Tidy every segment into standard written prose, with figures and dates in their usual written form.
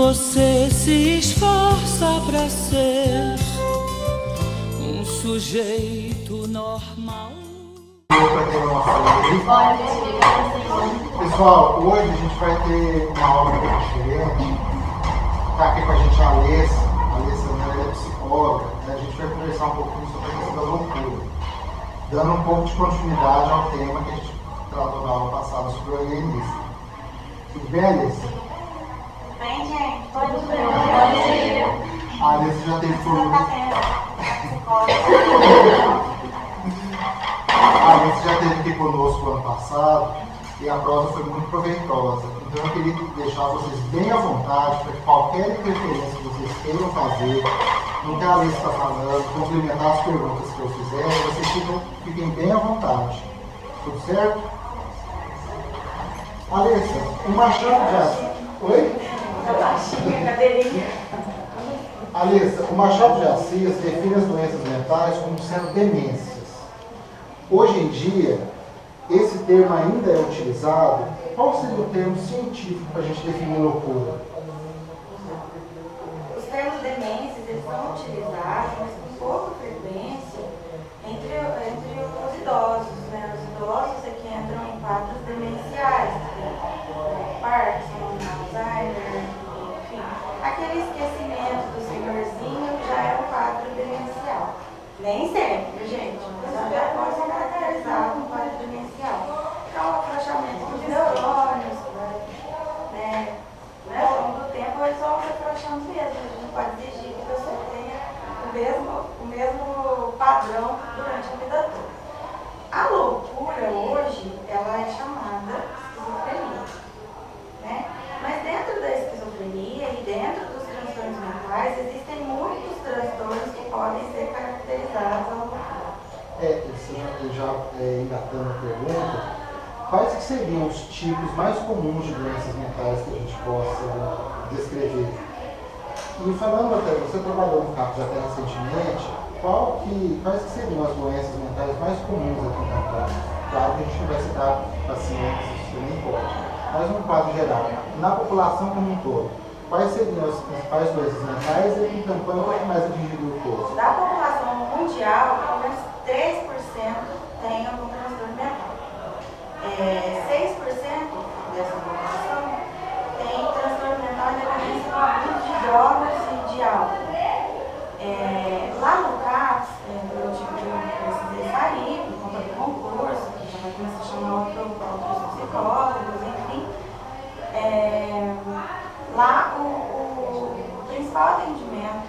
você se esforça pra ser um sujeito normal. Pessoal, hoje a gente vai ter uma aula um pouco diferente. Está aqui com a gente a Alessa. A Alessa é psicóloga. A gente vai conversar um pouquinho sobre a questão da loucura, dando um pouco de continuidade ao tema que a gente tratou na aula passada sobre o alienista. Tudo bem, Alessa? Tudo bem, gente? Tudo bem. Bom dia. A Alessa já teve Você já esteve aqui conosco ano passado e a prova foi muito proveitosa. Então eu queria deixar vocês bem à vontade para que qualquer interferência que vocês queiram fazer, no que a Alice está falando, complementar as perguntas que eu fizer, vocês fiquem bem à vontade. Tudo certo? Alessa, o Machado de Assis. Oi? Alessa, o Machado de Assis define as doenças mentais como sendo demências. Hoje em dia, esse termo ainda é utilizado. Qual seria o termo científico para a gente definir loucura? Os termos demências eles são utilizados, mas com pouca frequência, entre os idosos. Né? Os idosos é que entram em quadros demenciais, Parkinson, Alzheimer, enfim. Aquele esquecimento do senhorzinho já é um quadro demencial. Nem sempre, gente, mas já pode ser caracterizado como quadro demencial. Então, o afrouxamento dos neurônios, né? Ao longo do tempo, eles vão se afrouxando mesmo. A gente não pode exigir que a pessoa tenha o mesmo padrão durante a vida toda. A loucura, hoje, ela é chamada esquizofrenia, né? Mas dentro da esquizofrenia e dentro dos transtornos mentais, existem muitos transtornos que podem ser caracterizados à loucura. Já engatando a pergunta, quais que seriam os tipos mais comuns de doenças mentais que a gente possa descrever? E falando até, você trabalhou no CAPS até recentemente, quais que seriam as doenças mentais mais comuns aqui em Campinas? Claro que a gente não vai citar pacientes, isso nem pode, mas num quadro geral, na população como um todo. Quais seriam as principais doenças mentais e aqui em Campanha qual é mais atingido o todo? Da população mundial, pelo menos 3% tem algum transtorno mental. 6% dessa população tem transtorno mental em dependência do abuso de drogas e de álcool. Lá no CAPS, eu precisei sair por conta do concurso, que já vai começar a chamar outros psicólogos, enfim. Lá o principal atendimento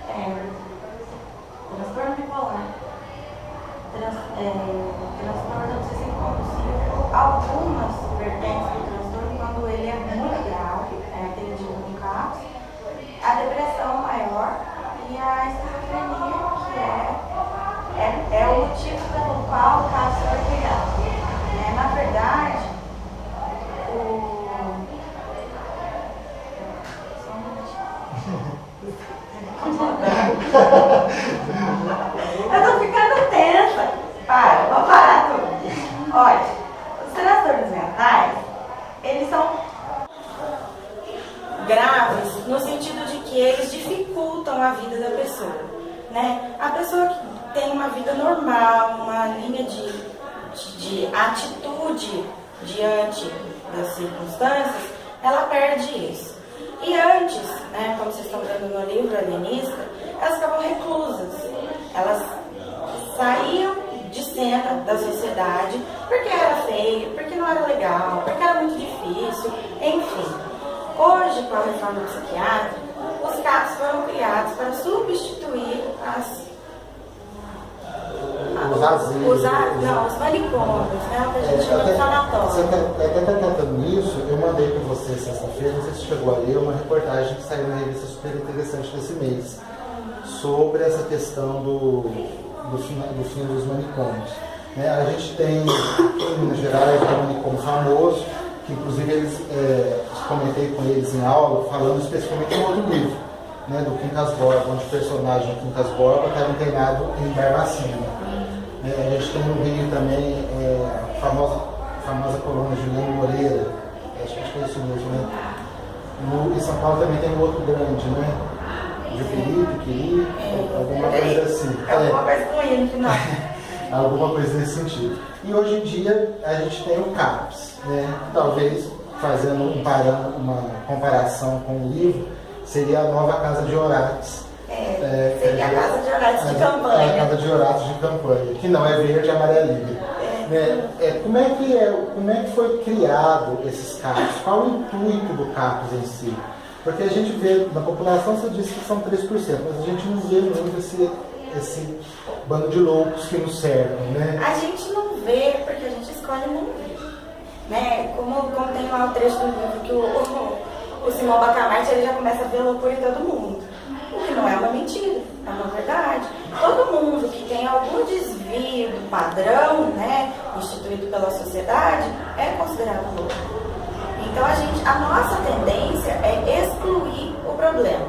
é transtorno bipolar, transtorno obsessivo compulsivo, algumas vertentes do transtorno quando ele é muito grave, é atendido no CAPS, a depressão maior e a esquizofrenia, que é o motivo pelo qual o CAPS foi criado. Na verdade, eu tô ficando tensa. Vamos parar tudo. Olha, os transtornos mentais, eles são graves no sentido de que eles dificultam a vida da pessoa, né? A pessoa que tem uma vida normal, uma linha de atitude diante das circunstâncias, ela perde isso. E antes, né, como vocês estão vendo no livro Alienista, elas ficavam reclusas. Elas saíam de cena da sociedade porque era feio, porque não era legal, porque era muito difícil, enfim. Hoje, com a reforma psiquiátrica, os CAPs foram criados para substituir os manicômios, né, o que a gente chama de sanatório. Você até tratando nisso, eu mandei para você sexta-feira, não sei se chegou a ler, uma reportagem que saiu na revista super interessante desse mês, sobre essa questão do fim dos manicômios. A gente tem em Minas Gerais um manicômio famoso, que inclusive eles, comentei com eles em aula, falando especificamente de um outro livro, do Quincas Borba, onde o personagem Quincas Borba estava internado em Barbacena. A gente tem no Rio também a famosa coluna Juliano Moreira, acho que foi isso mesmo, Em São Paulo também tem um outro grande, né? Juqueri, Piquiri, alguma coisa assim. Alguma coisa com ele no final. Alguma coisa nesse sentido. E hoje em dia a gente tem o CAPS, né? Talvez fazendo uma comparação com o livro, seria a nova Casa de Orates. Seria a Casa de Orates de campanha. A Casa de Orates de campanha, que não é verde e amarelinha. Como é que foi criado esses CAPs? Qual o intuito do CAPs em si? Porque a gente vê, na população você disse que são 3%, mas a gente não vê muito esse bando de loucos que nos servem, né? A gente não vê porque a gente escolhe não ver. Né? Como tem lá o trecho do livro que o Simão Bacamarte ele já começa a ver loucura em todo mundo. O que não é uma mentira, é uma verdade. Todo mundo que tem algum desvio do padrão, né, instituído pela sociedade, é considerado louco. Então a nossa tendência é excluir o problema.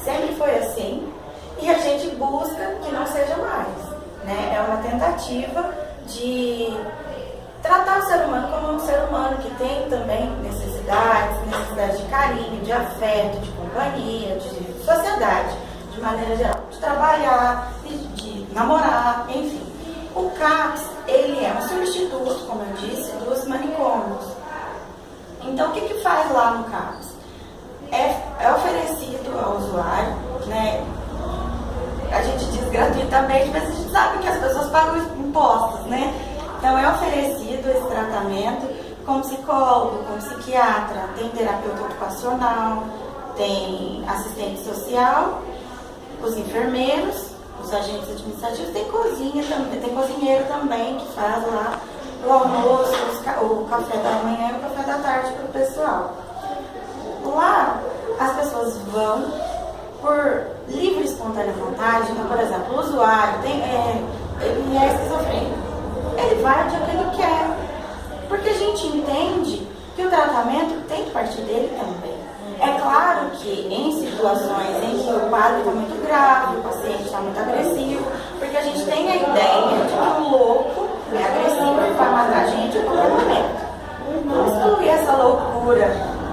Sempre foi assim e a gente busca que não seja mais. Né? É uma tentativa de tratar o ser humano como um ser humano que tem também necessidades de carinho, de afeto, de companhia, de sociedade, de maneira geral, de trabalhar, de namorar, enfim. O CAPS, ele é um substituto, como eu disse, dos manicômios. Então, o que faz lá no CAPS? É oferecido ao usuário, né? A gente diz gratuitamente, mas a gente sabe que as pessoas pagam impostos, né? Então é oferecido esse tratamento com psicólogo, com psiquiatra, tem terapeuta ocupacional, tem assistente social, os enfermeiros, os agentes administrativos, tem cozinha também, tem cozinheiro também que faz lá o almoço, o café da manhã e o café da tarde para o pessoal. Lá as pessoas vão por livre e espontânea vontade. Então, por exemplo, o usuário ele é esquizofrênico. Ele vai onde ele quer. Porque a gente entende que o tratamento tem que partir dele também. É claro que em situações em que o quadro está muito grave, o paciente está muito agressivo, porque a gente tem a ideia de que o louco é agressivo e vai matar a gente a qualquer momento. Não excluir essa loucura,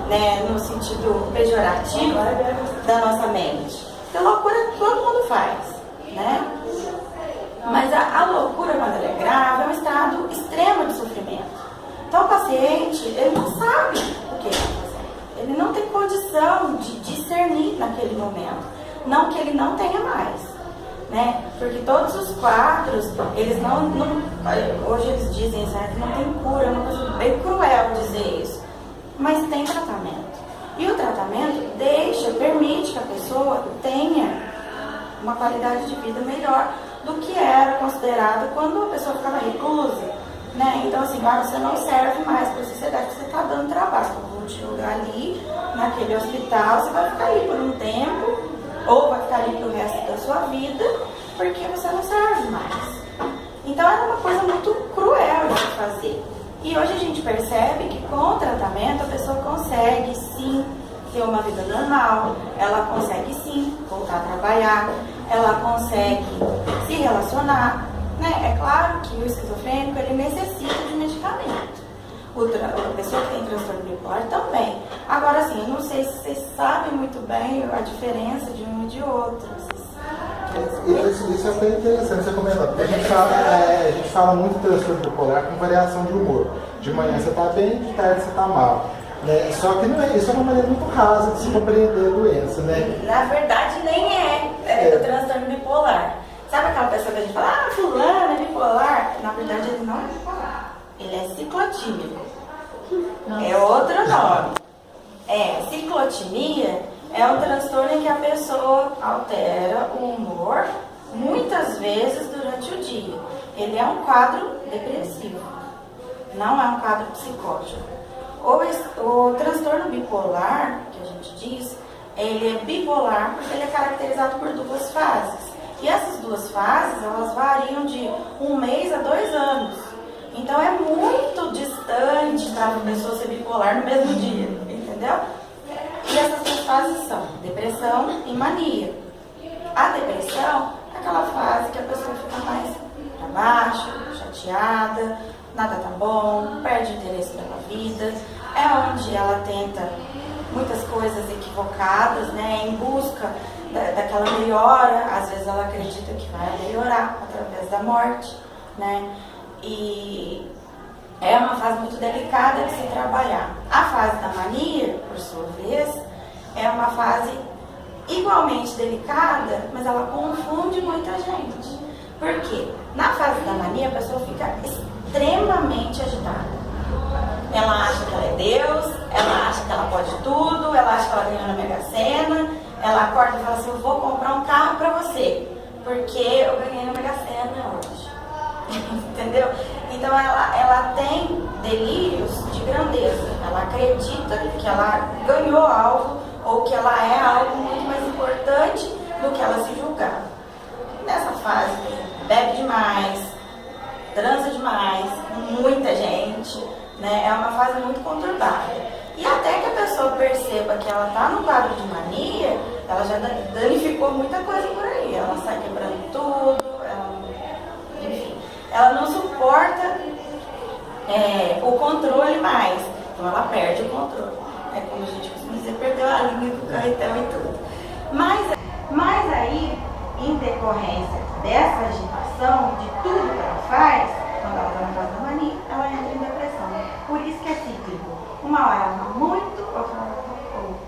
né, no sentido pejorativo da nossa mente. Porque loucura todo mundo faz, né? Mas a loucura, quando ela é grave, é um estado extremo de sofrimento. Então o paciente, ele não sabe o que ele está fazendo. Ele não tem condição de discernir naquele momento. Não que ele não tenha mais, né? Porque todos os quadros, eles não hoje eles dizem, certo? Não tem cura, é uma coisa bem cruel dizer isso. Mas tem tratamento. E o tratamento permite que a pessoa tenha uma qualidade de vida melhor do que era considerada quando a pessoa ficava reclusa, né? Então assim, você não serve mais para a sociedade, você está dando trabalho. Então, vou te jogar ali, naquele hospital, você vai ficar ali por um tempo, ou vai ficar ali pro resto da sua vida, porque você não serve mais. Então era uma coisa muito cruel de fazer. E hoje a gente percebe que com o tratamento a pessoa consegue sim ter uma vida normal, ela consegue sim voltar a trabalhar, ela consegue se relacionar, né? É claro que o esquizofrênico ele necessita de medicamento. A pessoa que tem transtorno bipolar também. Agora assim, eu não sei se vocês sabem muito bem a diferença de um e de outro. Isso é até interessante você comentar, porque a gente fala muito de transtorno bipolar com variação de humor. De manhã você está bem, de tarde você está mal. Né? Só que isso é uma maneira muito rasa de se compreender a doença, né? Na verdade, nem é do transtorno bipolar. Sabe aquela pessoa que a gente fala, fulano é bipolar? Na verdade, ele não é bipolar. Ele é ciclotímico. É outro nome. Ciclotimia é um transtorno em que a pessoa altera o humor muitas vezes durante o dia. Ele é um quadro depressivo, não é um quadro psicótico. O transtorno bipolar, que a gente diz, ele é bipolar porque ele é caracterizado por duas fases. E essas duas fases, elas variam de 1 mês a 2 anos. Então é muito distante da pessoa ser bipolar no mesmo dia, entendeu? E essas duas fases são depressão e mania. A depressão é aquela fase que a pessoa fica mais para baixo, chateada, nada tá bom, perde o interesse pela vida. É onde ela tenta muitas coisas equivocadas, né, em busca daquela melhora. Às vezes ela acredita que vai melhorar através da morte, né, e é uma fase muito delicada de se trabalhar. A fase da mania, por sua vez, é uma fase igualmente delicada, mas ela confunde muita gente. Por quê? Na fase da mania, a pessoa fica extremamente agitada. Ela acha que ela é Deus, ela acha que ela pode tudo, ela acha que ela ganhou na Mega Sena, ela acorda e fala assim, eu vou comprar um carro pra você, porque eu ganhei na Mega Sena hoje. Entendeu? Então ela tem delírios de grandeza. Ela acredita que ela ganhou algo ou que ela é algo muito mais importante do que ela se julgar. Nessa fase, bebe demais, transa demais, muita gente, né? É uma fase muito conturbada. E até que a pessoa perceba que ela está no quadro de mania, ela já danificou muita coisa por aí. Ela sai quebrando tudo, enfim. Ela não suporta o controle mais, então ela perde o controle. É como a gente costuma dizer, perdeu a linha do carretel e tudo. Mas aí, em decorrência dessa agitação, de tudo que ela faz, quando ela está na fase da mania, ela entra em depressão. Por isso que é cíclico. Uma hora ela está muito, outra hora ela está pouco.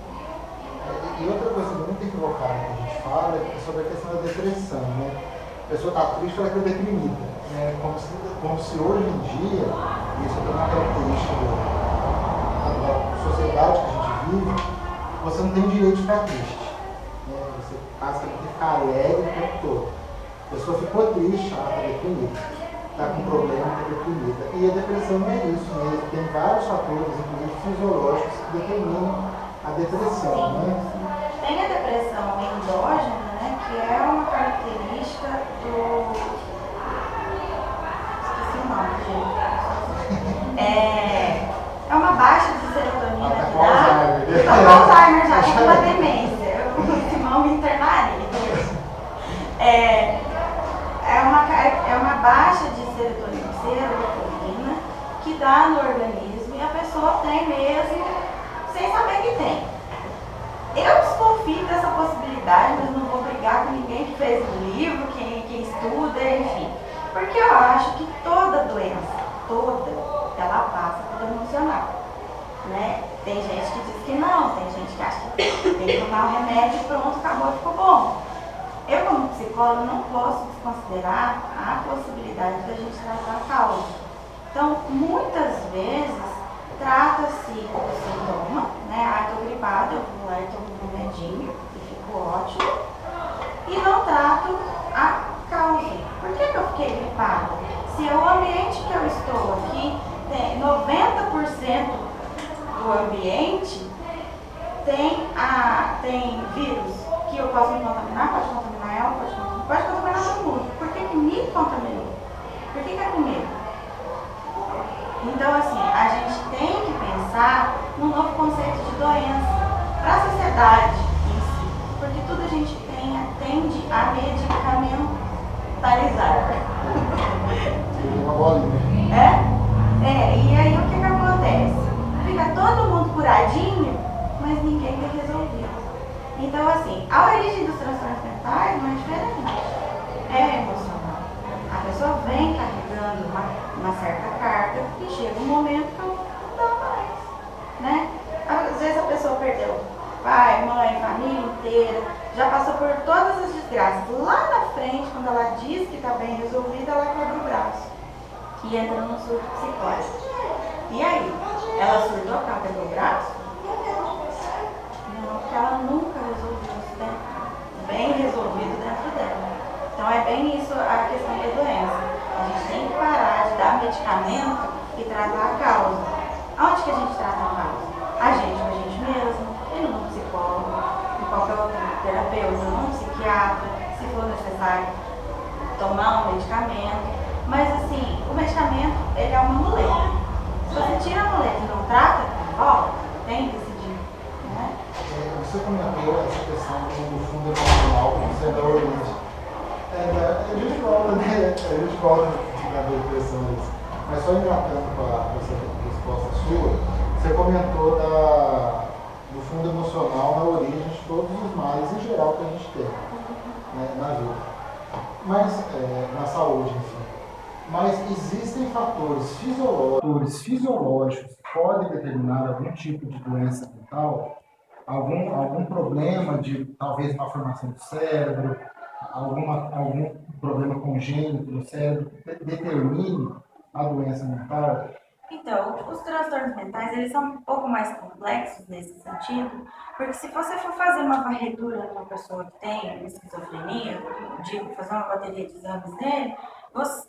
E outra coisa muito equivocada que a gente fala é sobre a questão da depressão, né? A pessoa está triste, ela fica deprimida. Né? Como se hoje em dia, isso é uma característica da sociedade que a gente vive, você não tem direito de ficar triste. Né? Você basicamente tem que ficar alegre o tempo todo. A pessoa ficou triste, ela está deprimida. Está com problema, está deprimida. E a depressão não é isso, né? Tem vários fatores, inclusive fisiológicos, que determinam a depressão. Né? Tem a depressão endógena, né? Que é uma característica do... É uma baixa de serotonina que dá. Estou com Alzheimer já, estou com uma demência. O Simão me internaria. É uma baixa de serotonina que dá no organismo e a pessoa tem mesmo, sem saber que tem. Eu desconfio dessa possibilidade, mas não vou brigar com ninguém que fez o livro, quem estuda, enfim. Porque eu acho que toda doença, ela passa pelo emocional, né? Tem gente que diz que não, tem gente que acha que tem que tomar o remédio e pronto, acabou, ficou bom. Eu, como psicóloga, não posso desconsiderar a possibilidade da gente tratar a causa. Então, muitas vezes, trata-se do sintoma, né? Ah, estou gripada, eu vou lá e tomo um remedinho e fico ótimo. E não trato a causa. Por que eu fiquei gripada? Se o ambiente que eu estou aqui, 90% do ambiente tem vírus que eu posso me contaminar, pode contaminar ela, pode contaminar todo mundo. Por que me contaminou? Por que é comigo? Então, assim, a gente tem que pensar num novo conceito de doença para a sociedade em si, porque tudo a gente tende a medicamentalizar. Uma bolinha. E aí o que acontece? Fica todo mundo curadinho, mas ninguém tem resolvido. Então, assim, a origem dos transtornos mentais não é diferente. É emocional. A pessoa vem carregando uma certa carga e chega um momento que não dá mais, né? Às vezes a pessoa perdeu pai, mãe, família inteira, já passou por todas as desgraças. Lá na frente, quando ela diz que está bem resolvida, ela quebra o braço e entra num surto psicótico. E aí? Ela surtou porque ela quebrou o braço? Não, porque ela nunca resolveu isso bem resolvido dentro dela. Então é bem isso a questão da doença. A gente tem que parar de dar medicamento e tratar a causa. Onde que a gente trata a causa? A gente mesmo, indo no psicólogo, em qualquer outro terapeuta, num psiquiatra, se for necessário tomar um medicamento. Mas assim, o medicamento, ele é uma muleta. Se você tira a muleta e não trata, tem que decidir, né? Você comentou essa questão do fundo emocional, como sendo a origem. A gente volta na depressão, mas só engatando com essa resposta sua, você comentou no fundo emocional, na origem de todos os males em geral que a gente tem, né, na vida. Mas, na saúde, enfim. Mas existem fatores fisiológicos que podem determinar algum tipo de doença mental, algum problema de talvez uma formação do cérebro, algum problema congênito no cérebro que determine a doença mental? Então, os transtornos mentais, eles são um pouco mais complexos nesse sentido, porque se você for fazer uma varredura numa pessoa que tem esquizofrenia, digo, fazer uma bateria de exames nele,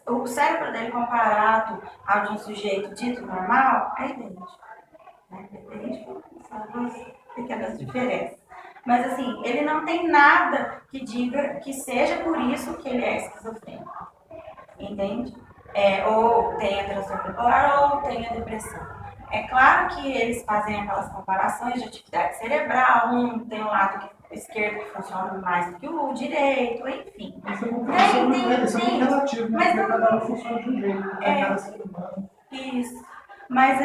o cérebro dele comparado ao de um sujeito dito normal é idêntico. Né? Idêntico, são duas pequenas diferenças. Mas assim, ele não tem nada que diga que seja por isso que ele é esquizofrênico. Entende? Ou tenha transtorno bipolar ou tenha depressão. É claro que eles fazem aquelas comparações de atividade cerebral, tem um lado esquerdo que funciona mais do que o direito, enfim. Isso é muito relativo, né? Porque cada um funciona de um jeito, cada ser humano. Isso. Mas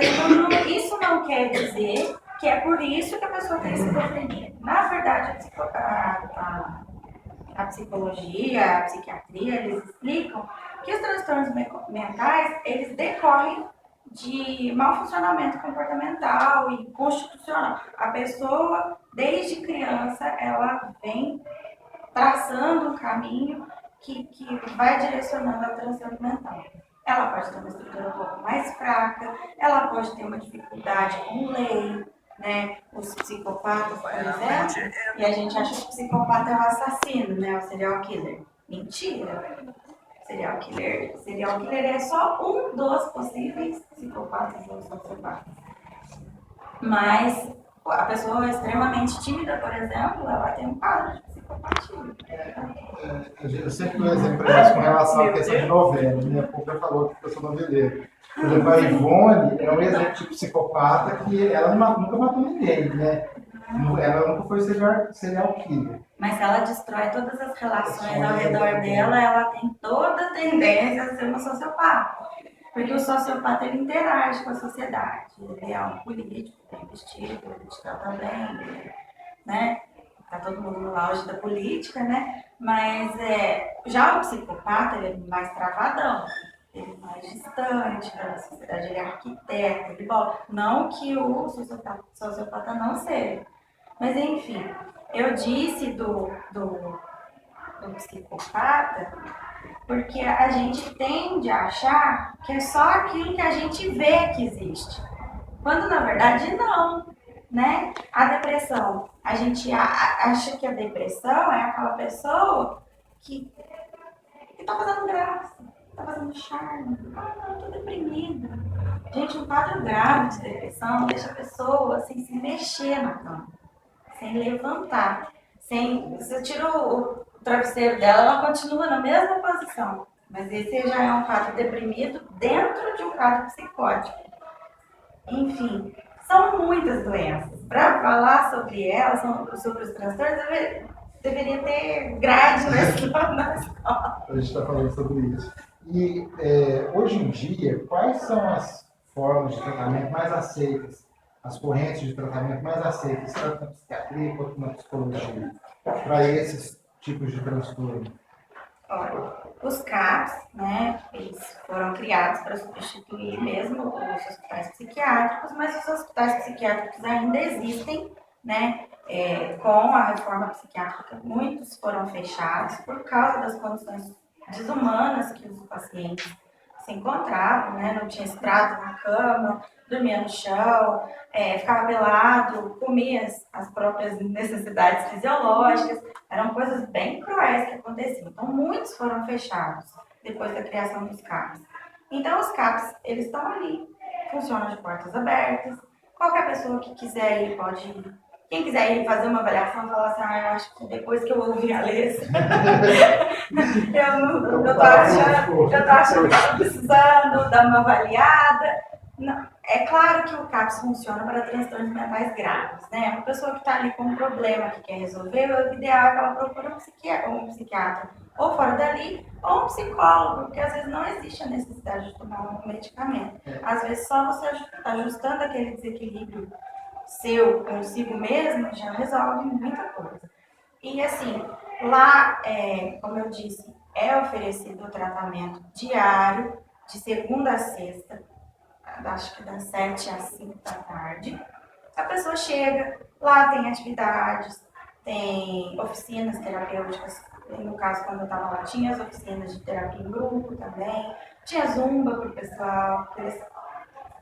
isso não quer dizer que é por isso que a pessoa tem esquizofrenia. Na verdade, a psicologia, a psiquiatria, eles explicam que os transtornos mentais, eles decorrem de mau funcionamento comportamental e constitucional. A pessoa, desde criança, ela vem traçando um caminho que vai direcionando a transtorno mental. Ela pode ter uma estrutura um pouco mais fraca, ela pode ter uma dificuldade com lei, né? Os psicopatas, por exemplo, e a gente acha que o psicopata é o assassino, né? O serial killer. Mentira! Serial killer é só um dos possíveis psicopatas ou sociopatas. Mas a pessoa extremamente tímida, por exemplo, ela tem um quadro de psicopatia. Eu sempre dou exemplo para isso com relação à questão de novela. Minha pouca falou que eu sou noveleiro. Por exemplo, a Ivone é um exemplo de psicopata que ela nunca matou ninguém, né? Ela nunca foi serial killer. Mas ela destrói todas as relações ao redor dela, ela tem toda a tendência a ser uma sociopata. Porque o sociopata, ele interage com a sociedade. Ele é um político, tem vestido, ele te trata bem, né? Tá todo mundo no auge da política, né? Mas já o psicopata, ele é mais travadão. Ele é mais distante da sociedade, ele é arquiteto, ele não que o sociopata não seja. Mas enfim, eu disse do psicopata porque a gente tende a achar que é só aquilo que a gente vê que existe. Quando na verdade não, né? A depressão, a gente acha que a depressão é aquela pessoa que tá fazendo graça, tá fazendo charme. Ah, não, eu tô deprimida. Gente, um quadro grave de depressão deixa a pessoa assim, se mexer na cama, sem levantar. Você tira o travesseiro dela, ela continua na mesma posição. Mas esse já é um quadro deprimido dentro de um quadro psicótico. Enfim, são muitas doenças. Para falar sobre elas, sobre os transtornos, deveria ter grade na escola. A gente está falando sobre isso. E hoje em dia, quais são as formas de tratamento mais aceitas, as correntes de tratamento mais aceitas, tanto na psiquiatria quanto na psicologia, para esses tipos de transtorno? Olha, os CAPs, né, eles foram criados para substituir mesmo os hospitais psiquiátricos, mas os hospitais psiquiátricos ainda existem, né, com a reforma psiquiátrica, muitos foram fechados por causa das condições desumanas que os pacientes se encontravam, né, não tinha estrado na cama, dormia no chão, ficava pelado, comia as próprias necessidades fisiológicas, eram coisas bem cruéis que aconteciam. Então, muitos foram fechados depois da criação dos CAPs. Então, os CAPs, eles estão ali, funcionam de portas abertas, qualquer pessoa que quiser ir pode ir. Quem quiser ir fazer uma avaliação, falar assim, eu acho que depois que eu ouvi a letra, eu tô achando que estou precisando dar uma avaliada. Não. É claro que o CAPS funciona para transtornos mentais graves, né? Uma pessoa que está ali com um problema que quer resolver, o ideal é que ela procure um psiquiatra ou fora dali, ou um psicólogo, porque às vezes não existe a necessidade de tomar um medicamento. Às vezes só você está ajustando aquele desequilíbrio seu consigo mesmo já resolve muita coisa. E assim, lá, como eu disse, é oferecido o tratamento diário, de segunda a sexta, acho que das 7 às 5 da tarde. A pessoa chega, lá tem atividades, tem oficinas terapêuticas. No caso, quando eu estava lá, tinha as oficinas de terapia em grupo também, tinha zumba para o pessoal, porque eles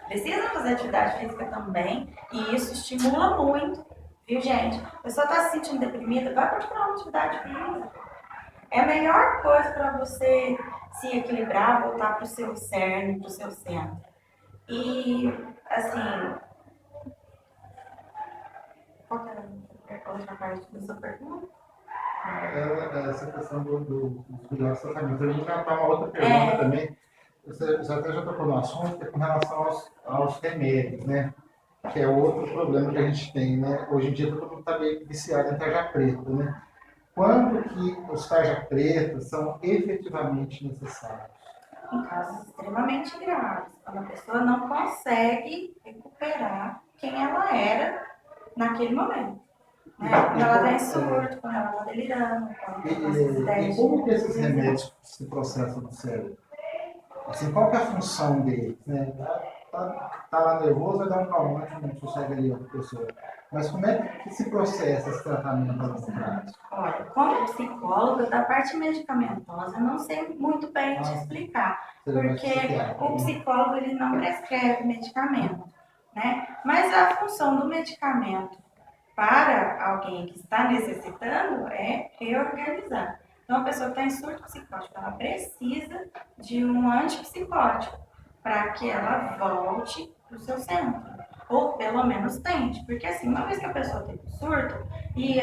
precisam fazer atividade física também, e isso estimula muito, viu, gente? A pessoa está se sentindo deprimida, vai procurar uma atividade física. É a melhor coisa para você se equilibrar, voltar para o seu cerne, para o seu centro. E, assim, qual que era a outra parte da sua pergunta? Essa questão dos cuidados do tratamento. A gente já está uma outra pergunta também. Você até já tocou no assunto, que é com relação aos remédios, né? Que é outro problema que a gente tem, né? Hoje em dia todo mundo está meio viciado em tarja preta, né? Quando que os tarja pretas são efetivamente necessários? Em casos extremamente graves, quando a pessoa não consegue recuperar quem ela era naquele momento. Né? Quando ela está em surto, quando ela está delirando, quando ela está E como que esses remédios se processam no cérebro? Assim, qual que é a função deles? Né? Tá lá nervoso, vai dar um calmante, não sossega ali a pessoa. Mas como é que se processa esse tratamento a longo prazo? Olha, como psicóloga, da parte medicamentosa, eu não sei muito bem te explicar, porque o psicólogo ele não prescreve medicamento, né? Mas a função do medicamento para alguém que está necessitando é reorganizar. Então, a pessoa que está em surto psicótico, ela precisa de um antipsicótico para que ela volte para o seu centro. Ou pelo menos tente. Porque assim, uma vez que a pessoa tem um surto, e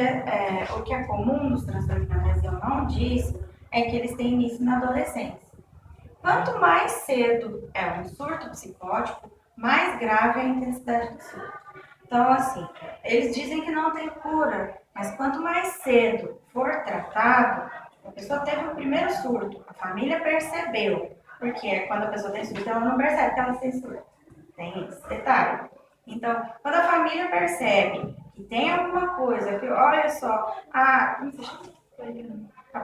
o que é comum nos transtornos mentais, eu não disse, é que eles têm início na adolescência. Quanto mais cedo é um surto psicótico, mais grave é a intensidade do surto. Então, assim, eles dizem que não tem cura, mas quanto mais cedo for tratado, a pessoa teve o primeiro surto, a família percebeu, porque quando a pessoa tem surto, ela não percebe que ela tem surto. Tem esse detalhe. Então, quando a família percebe que tem alguma coisa, que olha só, a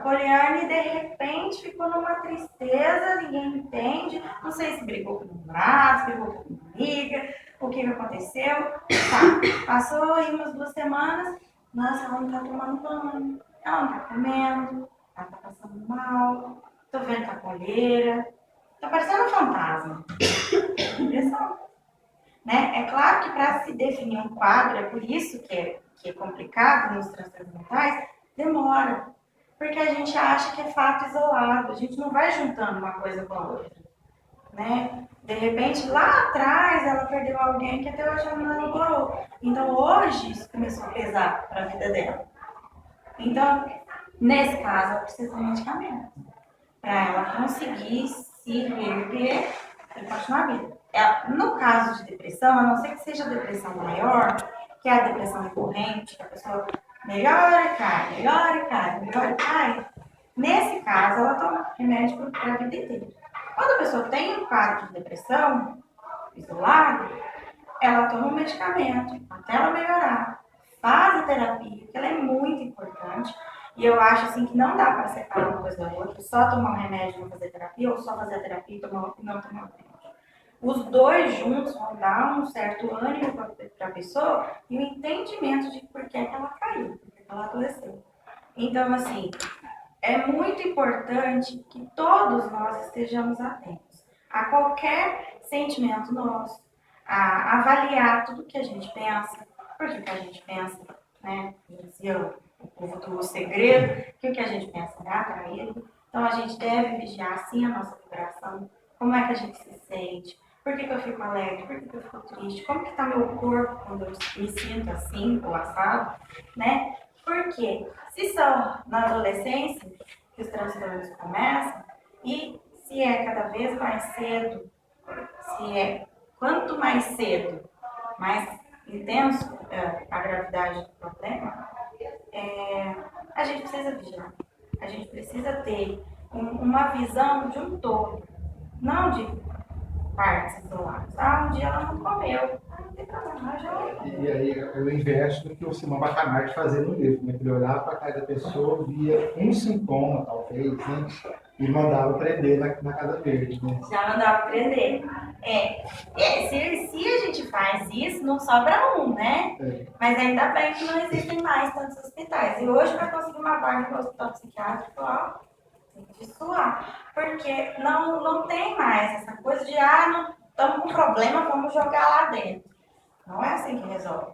Poliane de repente ficou numa tristeza, ninguém entende, não sei se brigou com o namorado, se brigou com uma amiga, o que aconteceu. Tá, passou aí umas 2 semanas, nossa, ela não tá tomando banho, ela não tá comendo, ela tá passando mal, tô vendo tá com olheira, tá parecendo um fantasma. Impressão. Né? É claro que para se definir um quadro, é por isso que é complicado nos transtornos mentais, demora. Porque a gente acha que é fato isolado, a gente não vai juntando uma coisa com a outra. Né? De repente, lá atrás, ela perdeu alguém que até hoje ela não elaborou. Então, hoje, isso começou a pesar para a vida dela. Então, nesse caso, ela precisa de medicamento para ela conseguir se reerguer e continuar a vida. No caso de depressão, a não ser que seja a depressão maior, que é a depressão recorrente, que a pessoa melhora e cai, melhora e cai, melhora e cai. Nesse caso, ela toma remédio para a vida inteira. Quando a pessoa tem um quadro de depressão isolado, ela toma um medicamento até ela melhorar. Faz a terapia, que ela é muito importante. E eu acho assim que não dá para separar uma coisa da outra, só tomar um remédio e não fazer terapia, ou só fazer a terapia e não tomar o remédio. Os dois juntos vão dar um certo ânimo para a pessoa e o entendimento de por que ela caiu, por que ela adoeceu. Então, assim, é muito importante que todos nós estejamos atentos a qualquer sentimento nosso, a avaliar tudo que a gente pensa, por que a gente pensa, né? Dizia o povo do segredo, que o que a gente pensa é atraído. Então, a gente deve vigiar, sim, a nossa vibração, como é que a gente se sente, por que eu fico alegre, por que eu fico triste, como que está meu corpo quando eu me sinto assim, ou assado, né? Porque se são na adolescência que os transtornos começam, e se é cada vez mais cedo, quanto mais cedo, mais intenso a gravidade do problema, a gente precisa vigiar. A gente precisa ter uma visão de um todo, não de partes isoladas. Um dia ela não comeu. Não tem problema, já. E aí eu inverso no que o Simão Bacamarte fazia no livro, né? Ele olhava para cada pessoa, via um sintoma, talvez, né? E mandava prender na Casa Verde, né? Já mandava prender. Se a gente faz isso, não sobra um, né? Mas ainda bem que não existem mais tantos hospitais. E hoje, para conseguir uma vaga no hospital psiquiátrico, ó, tem que suar. Porque não tem mais essa coisa de, não estamos com problema, vamos jogar lá dentro. Não é assim que resolve.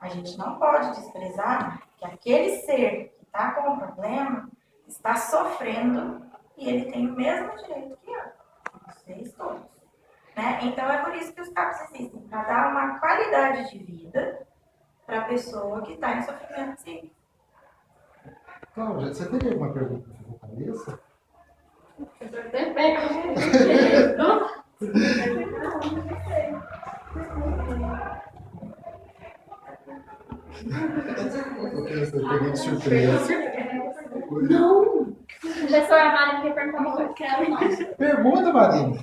A gente não pode desprezar que aquele ser que está com um problema está sofrendo e ele tem o mesmo direito que eu. Vocês todos. Né? Então é por isso que os CAPs existem, para dar uma qualidade de vida para a pessoa que está em sofrimento psíquico. Cláudia, você teria alguma pergunta na cabeça? Porque você peguei de surpresa. Não! Professora Marina quer perguntar uma coisa que ela não. Pergunta, Marina.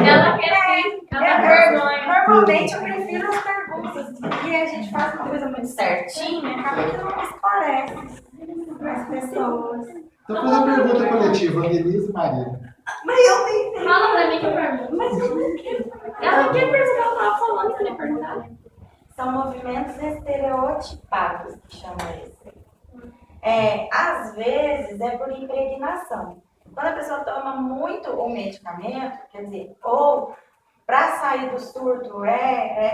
Ela quer sim, ela vergonha. Normalmente eu prefiro as perguntas, porque a gente faz uma coisa muito certinha, acaba que não esclarece as pessoas. Então faz a pergunta coletiva, Denise e Marina. Mas eu tenho. Fala pra mim que eu pergunto. Mas eu não quero. Ela quer perguntar, ela tava falando que eu ia perguntar. São movimentos estereotipados que chama isso. Às vezes é por impregnação. Quando a pessoa toma muito o medicamento, quer dizer, ou para sair do surto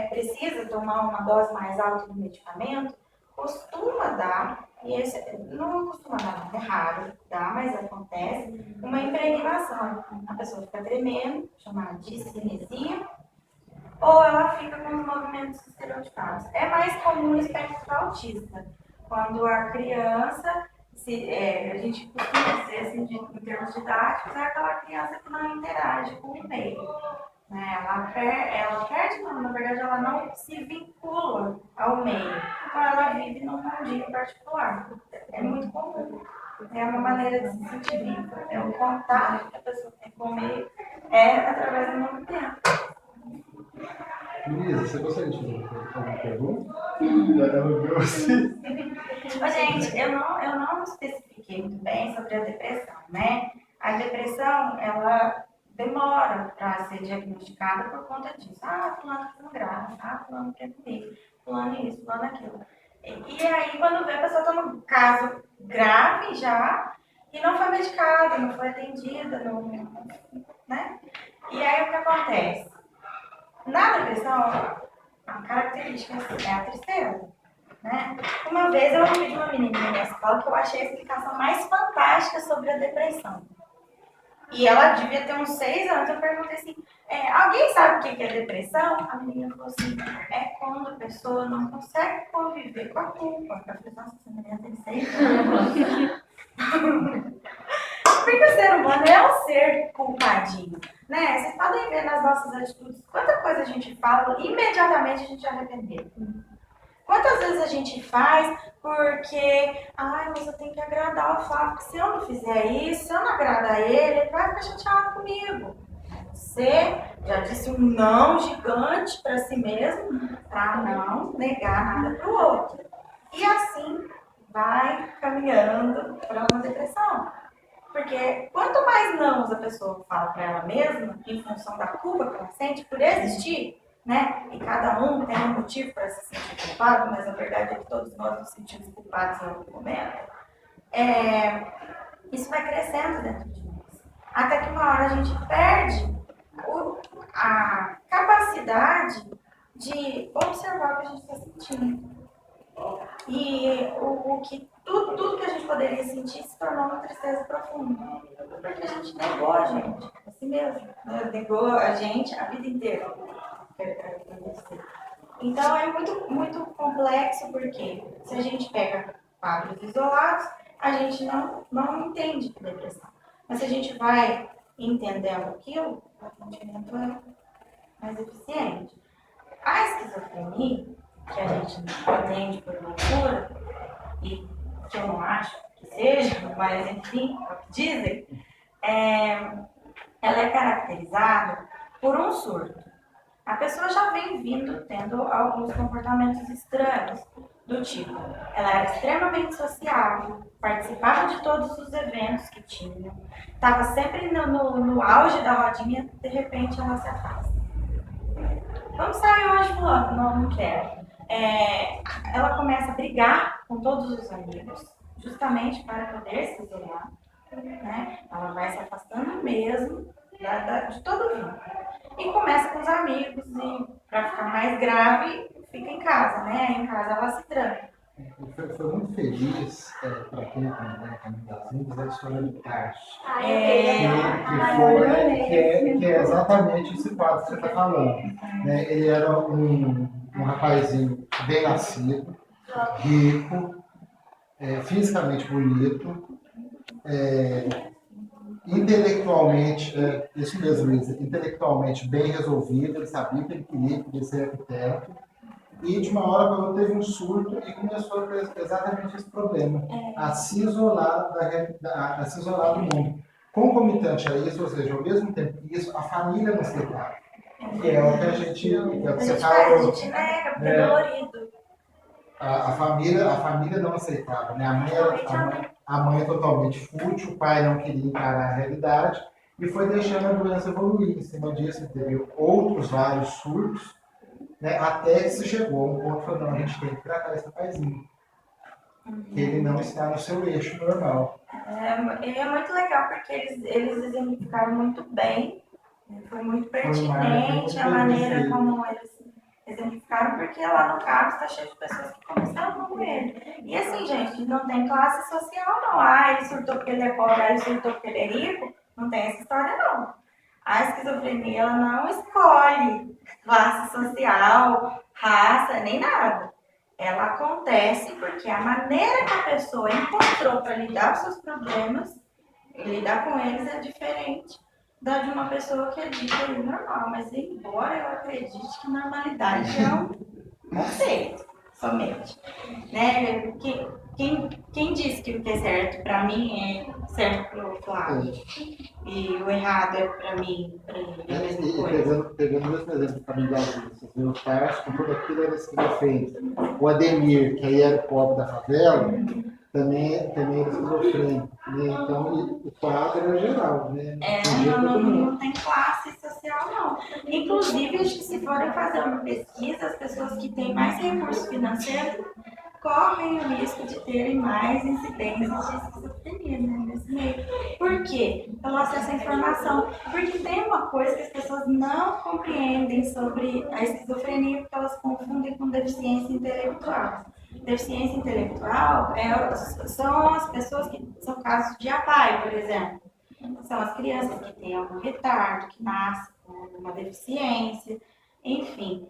precisa tomar uma dose mais alta do medicamento, costuma dar, e esse não costuma dar, é raro, dá, mas acontece, uma impregnação. A pessoa fica tremendo, chamada de cinesia, ou ela fica com os movimentos estereotipados. É mais comum no espectro autista, quando a criança, a gente costuma dizer assim, em termos didáticos, é aquela criança que não interage com o meio. Né? Ela perde, não, na verdade ela não se vincula ao meio. Então ela vive num mundinho particular. É muito comum. É uma maneira de se sentir viva. É o contato que a pessoa tem com o meio através do movimento. Luísa, você gostaria de fazer alguma pergunta? Ela viu assim. Gente, eu não especifiquei muito bem sobre a depressão, né? A depressão, ela demora para ser diagnosticada por conta disso. Fulano está sendo grave, fulano quer comer, fulano isso, fulano aquilo. E aí, quando vê, a pessoa está num caso grave já e não foi medicada, não foi atendida, né? E aí, o que acontece? Na depressão, a característica é a tristeza. Né? Uma vez eu ouvi de uma menininha na escola que eu achei a explicação mais fantástica sobre a depressão. E ela devia ter uns 6 anos. Eu perguntei assim, alguém sabe o que é depressão? A menina falou assim, é quando a pessoa não consegue conviver com a culpa. Eu falei, nossa, essa menina tem 6 anos. Porque o ser humano é um ser culpadinho. Né? Vocês podem ver nas nossas atitudes quanta coisa a gente fala, imediatamente a gente arrependeu. Quantas vezes a gente faz porque, mas eu tenho que agradar o Flávio, porque se eu não fizer isso, se eu não agradar ele vai ficar chateado comigo. Você já disse um não gigante para si mesmo, para não negar nada para o outro. E assim vai caminhando para uma depressão. Porque quanto mais não a pessoa fala para ela mesma, em função da culpa que ela sente por existir, né? E cada um tem um motivo para se sentir culpado, mas a verdade é que todos nós nos sentimos culpados em algum momento. Isso vai crescendo dentro de nós. Até que uma hora a gente perde a capacidade de observar o que a gente está sentindo. E tudo que a gente poderia sentir se tornou uma tristeza profunda. Porque a gente negou a gente, assim mesmo. Negou a gente a vida inteira. Então é muito, muito complexo, porque se a gente pega quadros isolados, a gente não entende depressão. Mas se a gente vai entendendo aquilo, o atendimento é mais eficiente. A esquizofrenia, que a gente atende por loucura, e que eu não acho que seja, mas enfim, é o que dizem, ela é caracterizada por um surto. A pessoa já vem vindo tendo alguns comportamentos estranhos, do tipo, ela era extremamente sociável, participava de todos os eventos que tinha, estava sempre no auge da rodinha, de repente ela se afasta. Vamos sair hoje, fulano? Não quero. Ela começa a brigar com todos os amigos, justamente para poder se isolar, né? Ela vai se afastando mesmo de todo mundo. E começa com os amigos e, para ficar mais grave, fica em casa, né? Em casa ela se tranca. Foi muito feliz para quem acompanha Caminho das Índias a história do Tarso. Que é exatamente esse quadro que você está falando. Né? Ele era um rapazinho bem nascido, rico, fisicamente bonito, intelectualmente, isso mesmo, Lisa, intelectualmente bem resolvido, ele sabia que ele queria ser arquiteto. E de uma hora para outra teve um surto e começou a ter exatamente esse problema, a se isolar a se isolar do mundo. Concomitante a isso, ou seja, ao mesmo tempo que isso, a família não aceitava. Que é o que a gente a gente nega, porque é dolorido. A família não aceitava, né? A mãe é totalmente fútil, o pai não queria encarar a realidade e foi deixando a doença evoluir. Em cima disso, teve outros vários surtos, né, até que se chegou a um ponto que falou, não, a gente tem que tratar esse rapazinho. Que ele não está no seu eixo normal. É muito legal porque eles exemplificaram muito bem, foi muito pertinente a maneira como eles exemplificaram, porque lá no caso está cheio de pessoas que começaram com ele. E assim, gente, não tem classe social não. Ele surtou porque ele é pobre, ele surtou porque ele é rico. Não tem essa história não. A esquizofrenia, ela não escolhe classe social, raça, nem nada. Ela acontece porque a maneira que a pessoa encontrou para lidar com seus problemas, lidar com eles é diferente da de uma pessoa que é dita normal. Mas embora eu acredite que normalidade é um conceito somente. Né? Quem disse que o que é certo para mim é certo para o Flávio? E o errado é para mim, para ele, é a mesma coisa. Pegando o mesmo exemplo também da Alice, o Tarso, com tudo aquilo era esquizofrênico. O Ademir, que aí era o pobre da favela, também era esquizofrênico. Né? Então, o quadro era geral. Né? Não tem classe social, não. Inclusive, acho que se forem fazer uma pesquisa, as pessoas que têm mais recurso financeiro correm o risco de terem mais incidências de esquizofrenia, né, nesse meio. Por quê? Pelo acesso à informação. Porque tem uma coisa que as pessoas não compreendem sobre a esquizofrenia, porque elas confundem com deficiência intelectual. Deficiência intelectual são as pessoas que são casos de APAE, por exemplo. São as crianças que têm algum retardo, que nascem com uma deficiência, enfim.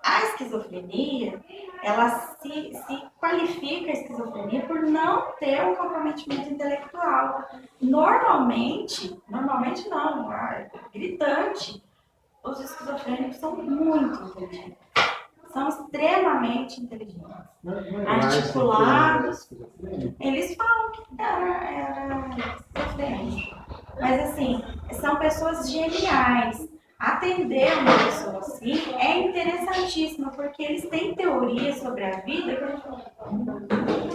A esquizofrenia, ela se qualifica a esquizofrenia por não ter um comprometimento intelectual. Normalmente não, é gritante, os esquizofrênicos são muito inteligentes. São extremamente inteligentes. Articulados. Eles falam que era esquizofrênico. Mas assim, são pessoas geniais. Atender uma pessoa assim é interessantíssimo, porque eles têm teorias sobre a vida que eu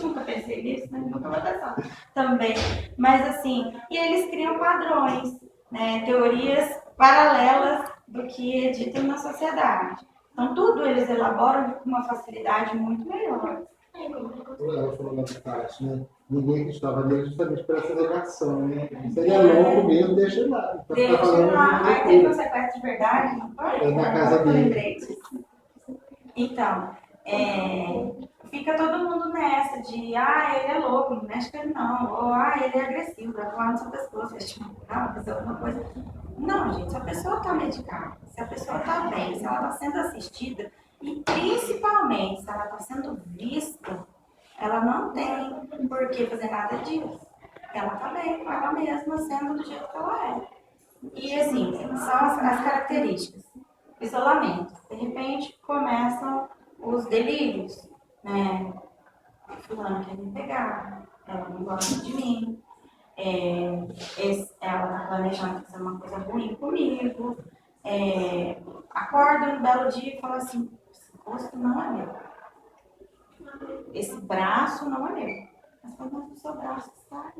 nunca pensei nisso, né? Nunca vou dar também. Mas assim, e eles criam padrões, né? Teorias paralelas do que é dito na sociedade. Então, tudo eles elaboram com uma facilidade muito melhor. Ela falou na parte, né? Ninguém acreditava nele justamente por essa negação, né? Seria louco mesmo, deixa lá. Deixa lá. Aí teve um sequestro de verdade, não foi? Na casa dele. Então, fica todo mundo nessa de, ele é louco, não mexe com ele não. Ou, ele é agressivo, vai voar no seu pescoço, vai te matar, fazer alguma coisa. Não, gente, se a pessoa está medicada, se a pessoa está bem, se ela está sendo assistida, e principalmente se ela está sendo vista, ela não tem por que fazer nada disso. Ela está bem com ela mesma, sendo do jeito que ela é. E assim, são as características. Isolamento. De repente, começam os delírios, né? Fulano quer me pegar, ela não gosta de mim, ela está planejando fazer uma coisa ruim comigo, Acorda um belo dia e fala assim, esse rosto não é meu. Esse braço não é meu. Mas quando o seu braço sai,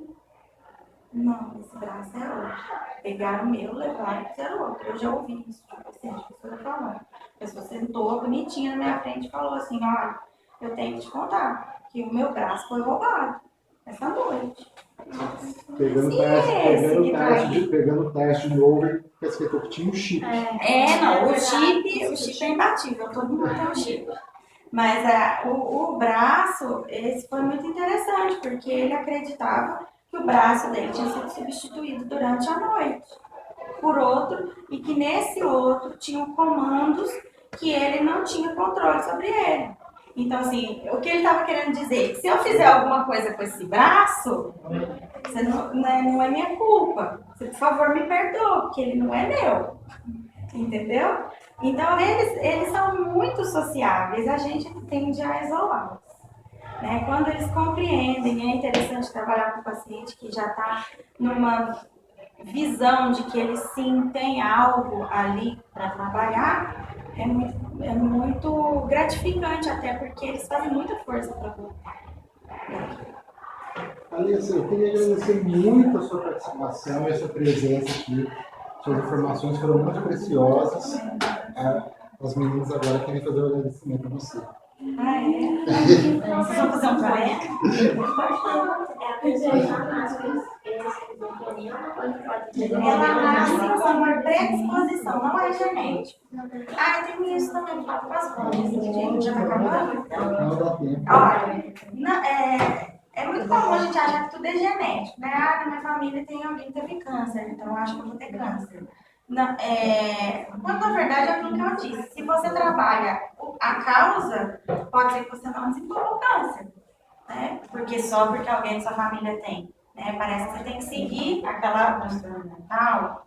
não, esse braço é outro. Pegaram o meu, levaram e fizeram outro. Eu já ouvi isso de paciente, a pessoa falando. A pessoa sentou bonitinha na minha frente e falou assim, olha, eu tenho que te contar que o meu braço foi roubado essa noite. Pegando o teste de novo e percebeu que tinha um chip. Não, o chip é imbatível, todo mundo tem um chip. Mas o braço, esse foi muito interessante, porque ele acreditava que o braço dele tinha sido substituído durante a noite por outro, e que nesse outro tinham comandos que ele não tinha controle sobre ele. Então, assim, o que ele estava querendo dizer? Se eu fizer alguma coisa com esse braço, você não é minha culpa. Você, por favor, me perdoa, porque ele não é meu. Entendeu? Então, eles são muito sociáveis, a gente tende a isolá-los. Né? Quando eles compreendem, é interessante trabalhar com o paciente que já está numa visão de que ele sim tem algo ali para trabalhar, é muito gratificante, até porque eles fazem muita força para voltar. Alissa, eu queria agradecer muito a sua participação e a sua presença aqui. Suas informações foram muito preciosas. As meninas agora querem fazer o agradecimento a você. Vocês vão fazer um trabalho? Ela nasce com uma predisposição, não é genético. Tem isso também, fala com as coisas. Gente, já tá acabando? Não dá tempo. Olha, é muito comum a gente achar que tudo é genético, né? Na minha família tem alguém que teve câncer, então eu acho que eu vou ter câncer. Quando na verdade é aquilo que eu disse, se você trabalha a causa, pode ser que você não desenvolva o câncer, né? Porque alguém da sua família tem, né? Parece que você tem que seguir aquela transtorno mental.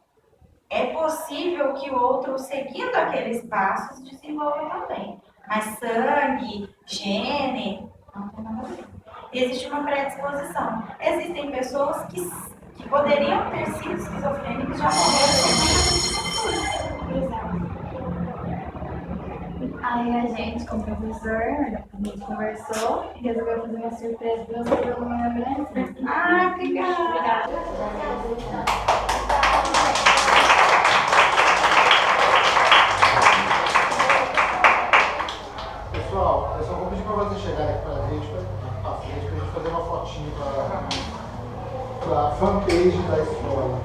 É possível que o outro, seguindo aqueles passos, desenvolva também. Mas sangue, gene, não tem nada a ver. Existe uma predisposição. Existem pessoas que poderiam ter sido esquizofrênicos já morreram. Aí a gente, como professor, a gente conversou e resolveu fazer uma surpresa para você pelo meu agradecimento. Obrigada. Pessoal, eu só vou pedir para você chegar aqui para a gente, para a gente fazer uma fotinho para a fanpage da escola.